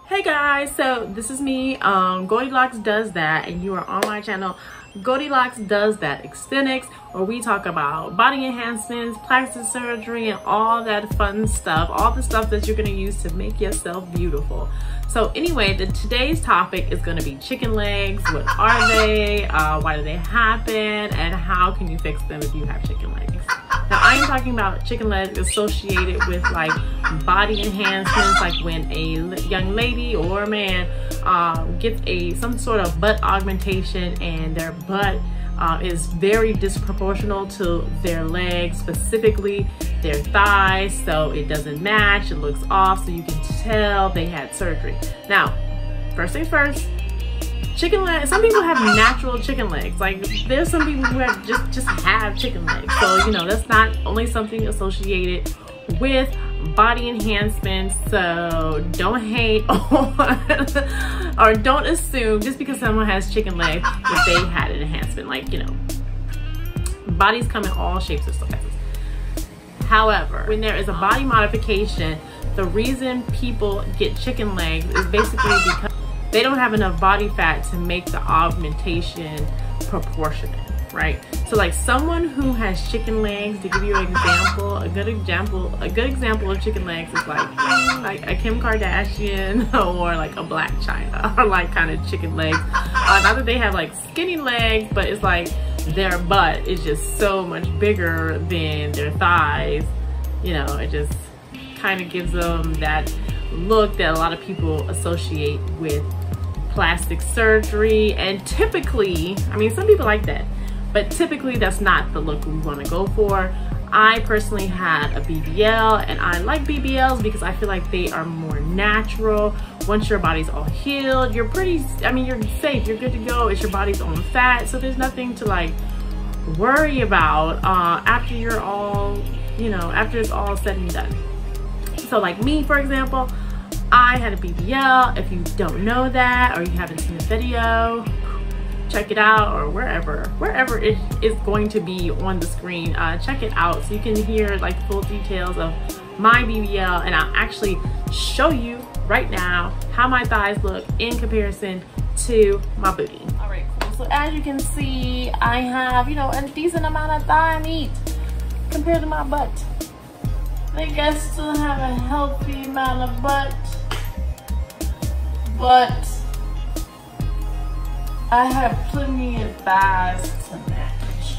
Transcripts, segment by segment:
Hey guys, so this is me, Goldilocks Does That, and you are on my channel, Goldilocks Does That Aesthetics, where we talk about body enhancements, plastic surgery, and all that fun stuff, all the stuff that you're going to use to make yourself beautiful. So anyway, today's topic is going to be chicken legs. What are they? Why do they happen? And how can you fix them if you have chicken legs? Now, I am talking about chicken legs associated with like body enhancements, like when a young lady or a man gets some sort of butt augmentation and their butt is very disproportional to their legs, specifically their thighs, so it doesn't match, it looks off, so you can tell they had surgery. Now, first things first, chicken legs, some people have natural chicken legs. Like there's some people who have just have chicken legs. So, you know, that's not only something associated with body enhancements. So don't hate on, or don't assume just because someone has chicken legs that they had an enhancement. Like, you know, bodies come in all shapes and sizes. However, when there is a body modification, the reason people get chicken legs is basically because they don't have enough body fat to make the augmentation proportionate, right? So like someone who has chicken legs, to give you an example, a good example of chicken legs is like a Kim Kardashian or like a Black China, or like kind of chicken legs. Not that they have like skinny legs, but it's like their butt is just so much bigger than their thighs. You know, it just kind of gives them that look that a lot of people associate with plastic surgery. And typically, I mean, some people like that, but typically that's not the look we want to go for. I personally had a BBL, and I like BBLs because I feel like they are more natural. Once your body's all healed, you're pretty, I mean, you're safe, you're good to go. It's your body's own fat, so there's nothing to like worry about after you're all, you know, after it's all said and done. So like me, for example, I had a BBL. If you don't know that, or you haven't seen the video, check it out, or wherever it is going to be on the screen, check it out so you can hear like full details of my BBL, and I'll actually show you right now how my thighs look in comparison to my booty. All right, cool. So as you can see, I have, you know, a decent amount of thigh meat compared to my butt. I think I still have a healthy amount of butt, but I have plenty of thighs to match.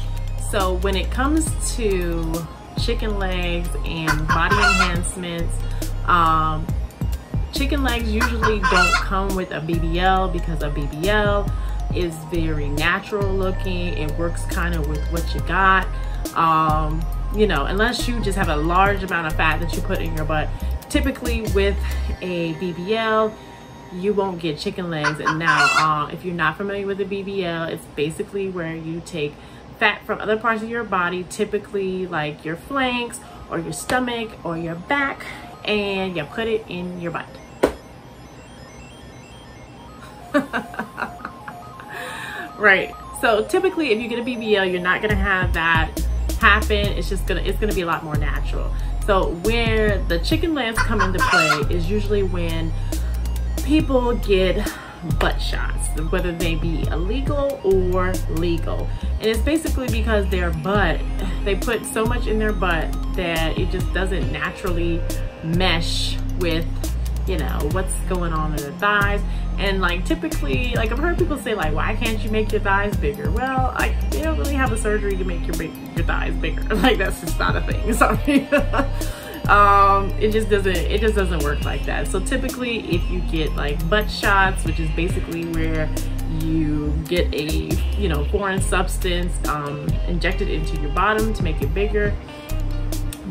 So when it comes to chicken legs and body enhancements, chicken legs usually don't come with a BBL because a BBL is very natural looking. It works kind of with what you got. You know, unless you just have a large amount of fat that you put in your butt. Typically with a BBL, you won't get chicken legs. And now, if you're not familiar with a BBL, it's basically where you take fat from other parts of your body, typically like your flanks or your stomach or your back, and you put it in your butt. Right. So typically if you get a BBL, you're not gonna have that happen. It's gonna be a lot more natural. So where the chicken legs come into play is usually when people get butt shots, whether they be illegal or legal. And it's basically because their butt, they put so much in their butt that it just doesn't naturally mesh with, you know, what's going on in their thighs. And like typically, like I've heard people say like, why can't you make your thighs bigger? Well, like they don't really have a surgery to make your thighs bigger. Like that's just not a thing, sorry. It just doesn't work like that. So typically if you get like butt shots, which is basically where you get a, you know, foreign substance injected into your bottom to make it bigger,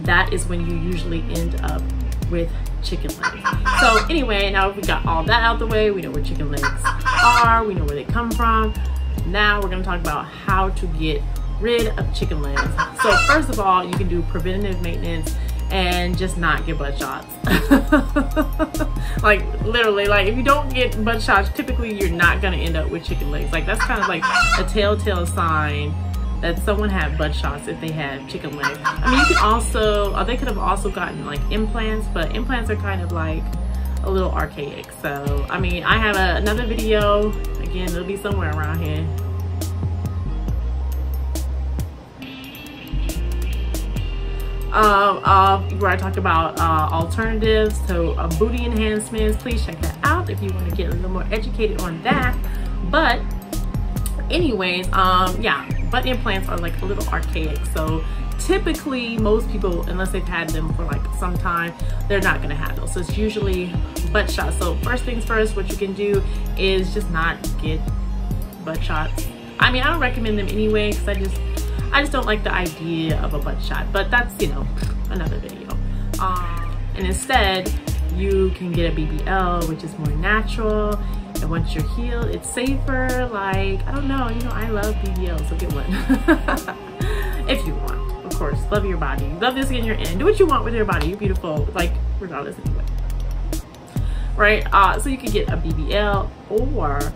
that is when you usually end up with chicken legs. So anyway, now we got all that out the way, we know where chicken legs are, we know where they come from. Now we're going to talk about how to get rid of chicken legs. So first of all, you can do preventative maintenance and just not get butt shots. Like literally, like if you don't get butt shots, typically you're not going to end up with chicken legs. Like that's kind of like a telltale sign that someone had butt shots if they had chicken legs. I mean, you can also, they could have also gotten like implants, but implants are kind of like a a little archaic. So I mean, I have another video, again, it'll be somewhere around here, where I talk about alternatives to booty enhancements. Please check that out if you want to get a little more educated on that. But anyways, yeah, butt implants are like a little archaic. So typically most people, unless they've had them for like some time, they're not going to have those. So it's usually butt shots. So first things first, what you can do is just not get butt shots. I mean, I don't recommend them anyway, because I just don't like the idea of a butt shot, but that's, you know, another video. And instead you can get a BBL, which is more natural, and once you're healed, it's safer. Like, I don't know, you know, I love BBLs, so get one. If you want, of course. Love your body, love the skin you're in, do what you want with your body, you're beautiful, like, regardless anyway, right? So you can get a BBL, or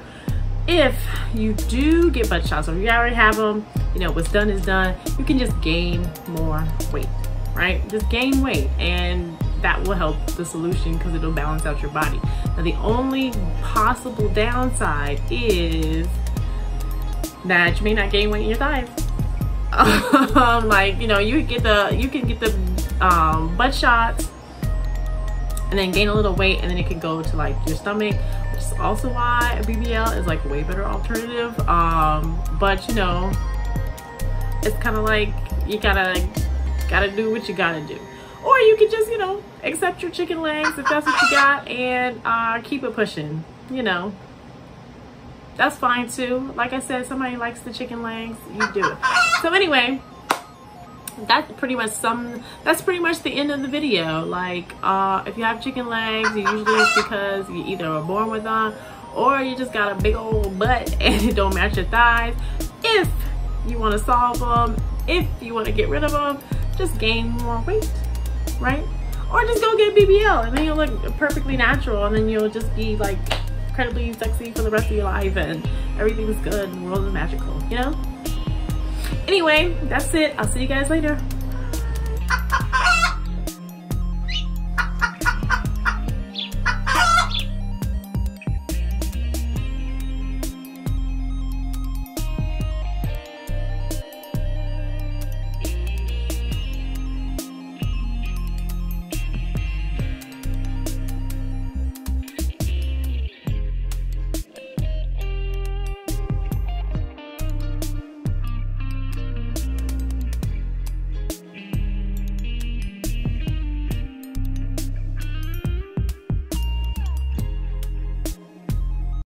if you do get butt shots, or you already have them, you know, what's done is done, you can just gain more weight, right? Just gain weight, and that will help the solution, because it'll balance out your body. Now, the only possible downside is that you may not gain weight in your thighs. Like, you know, you can get the butt shots and then gain a little weight, and then it can go to like your stomach, which is also why a BBL is like a way better alternative. But you know, it's kind of like you gotta do what you gotta do. Or you can just, you know, accept your chicken legs if that's what you got, and keep it pushing, you know. That's fine too. Like I said, somebody likes the chicken legs, you do it. So anyway, that's pretty much the end of the video. Like, if you have chicken legs, usually it's because you either were born with them, or you just got a big old butt and it don't match your thighs. If you want to solve them, if you want to get rid of them, just gain more weight, right? Or just go get a BBL, and then you'll look perfectly natural, and then you'll just be like incredibly sexy for the rest of your life, and everything's good and the world is magical, you know? Anyway, that's it. I'll see you guys later.